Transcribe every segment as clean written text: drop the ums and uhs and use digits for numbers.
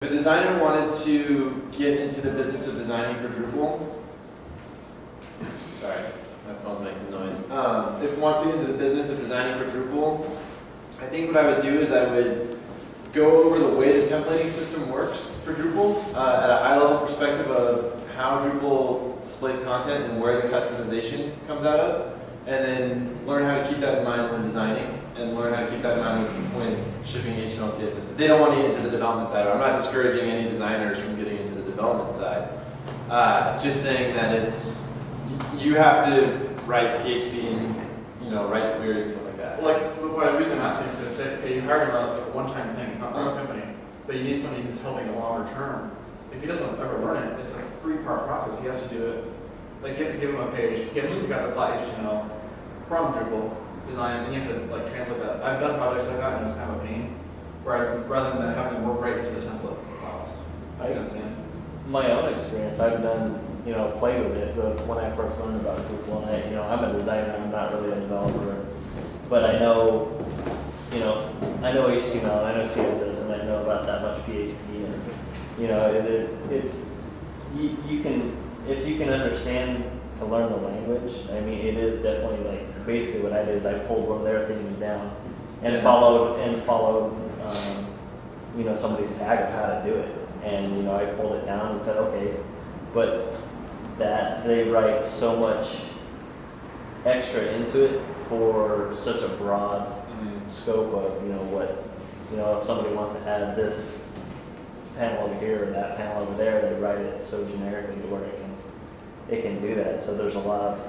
If a designer wanted to get into the business of designing for Drupal, sorry, my phone's making noise. If it wants to get into the business of designing for Drupal, I think what I would do is I would go over the way the templating system works for Drupal at a high-level perspective of how Drupal displays content and where the customization comes out of, and then learn how to keep that in mind when designing, and learn how to keep that in mind when shipping HTML and CSS. If they don't want to get into the development side, I'm not discouraging any designers from getting into the development side. Just saying that it's, you have to write PHP and write queries and stuff like that. Well, like, the reason I'm asking is because say you hired him on a one-time thing, it's not for a company, but you need somebody who's helping a longer term. If he doesn't ever learn it, it's a three-part process. He has to do it. Like, you have to give him a page. He has to take out the flat HTML from Drupal, design, and you have to like translate that. I've done projects like that, and it's kind of a pain. Whereas rather than having to work right into the template files. You know what I'm saying? My own experience, I've done, play with it, but when I first learned about Drupal, and I'm a designer, I'm not really a developer, but I know HTML, I know CSS, and I know about that much PHP, and you can, if you can understand to learn the language, I mean, it is definitely like, basically what I did is I pulled one of their themes down and followed somebody's tag of how to do it. And, I pulled it down and said, okay, but that they write so much extra into it for such a broad scope of, what, if somebody wants to add this panel over here or that panel over there, they write it so generically to where it can do that. So there's a lot of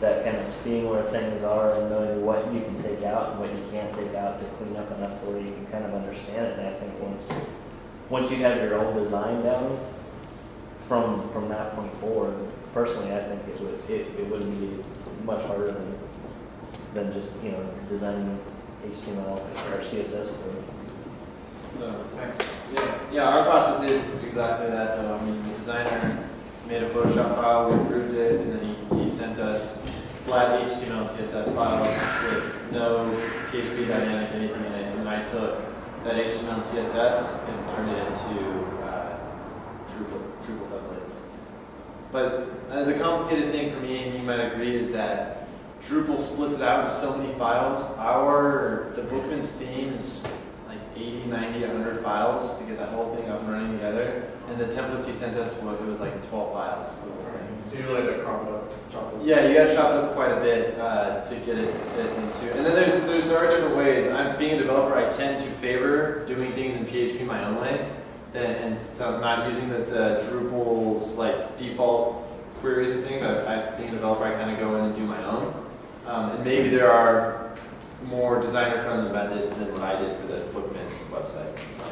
that kind of seeing where things are and knowing what you can take out and what you can't take out to clean up enough to where you can kind of understand it. And I think once you have your own design down from that point forward, personally, I think it would be much harder than just designing HTML or CSS code. So thanks. Yeah, our process is exactly that. Though. I mean, the designer made a Photoshop file, we approved it, and then he sent us flat HTML and CSS files with no PHP dynamic, anything in it. And I took that HTML and CSS and turned it into Drupal templates. But the complicated thing for me, and you might agree, is that Drupal splits it out into so many files. The Bookmans theme is like 80, 90, 100 files to get that whole thing up and running together. And the templates he sent us, it was like 12 files. So you really had to crop it up, chop it up. Yeah, you got to chop it up quite a bit to get it to fit into. And then there are different ways. Being a developer, I tend to favor doing things in PHP my own way, and so not using the Drupal's like default queries and things. Being a developer, I kind of go in and do my own. And maybe there are more designer-friendly methods than what I did for the Bookmans website. So.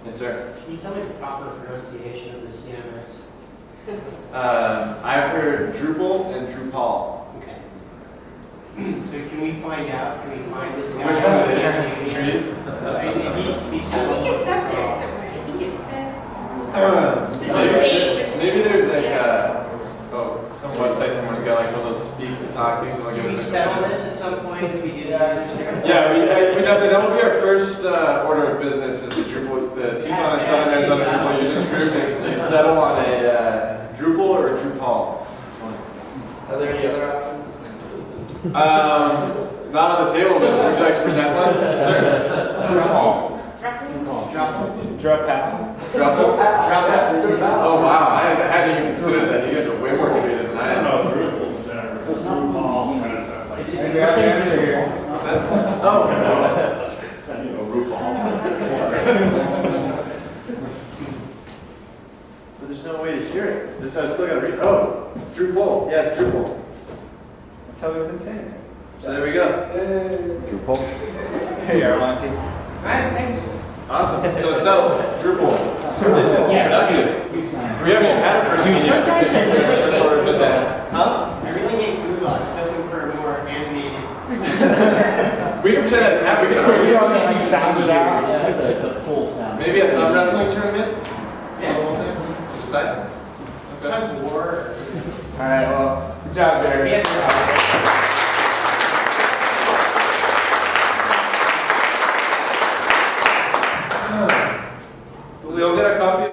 Yes, sir. Can you tell me the proper pronunciation of the CMS? I've heard Drupal and Drupal. Okay. So can we find out? Can we find this guy? Which one is it? Trees? It needs to be I spelled. think it's up there somewhere. I think it says. Maybe there's like some website somewhere's got like one of those speak to talk things. Can we settle this at some point if we do that? Yeah, we definitely, that will be our first order of business is the Tucson and Southern Arizona Drupal users group is to settle on a Drupal or a Drupal. Are there any other options? Not on the table, but would you like to present one? Yes, sir. Drupal. Oh wow, I hadn't even considered that. You guys are way more creative than I am. Drupal kind of sounds like. But there's no way to hear it. I still got to read. Oh, Drupal. Yeah, it's Drupal. That's how we've been saying. So there we go. Drupal. Hey, Arlonte. Alright, thanks. Awesome. So it's settled. Drupal. This is productive. We haven't even had a first meeting yet. First order of business. Huh? I really hate Gulag. I was hoping for a more animated. We can pretend that's happening. You all need to sound it out. The full sound. Maybe a thumb wrestling tournament? Yeah. To decide? Okay. Tug of war. All right, well, good job, Barry. Yeah. Will we all get a copy?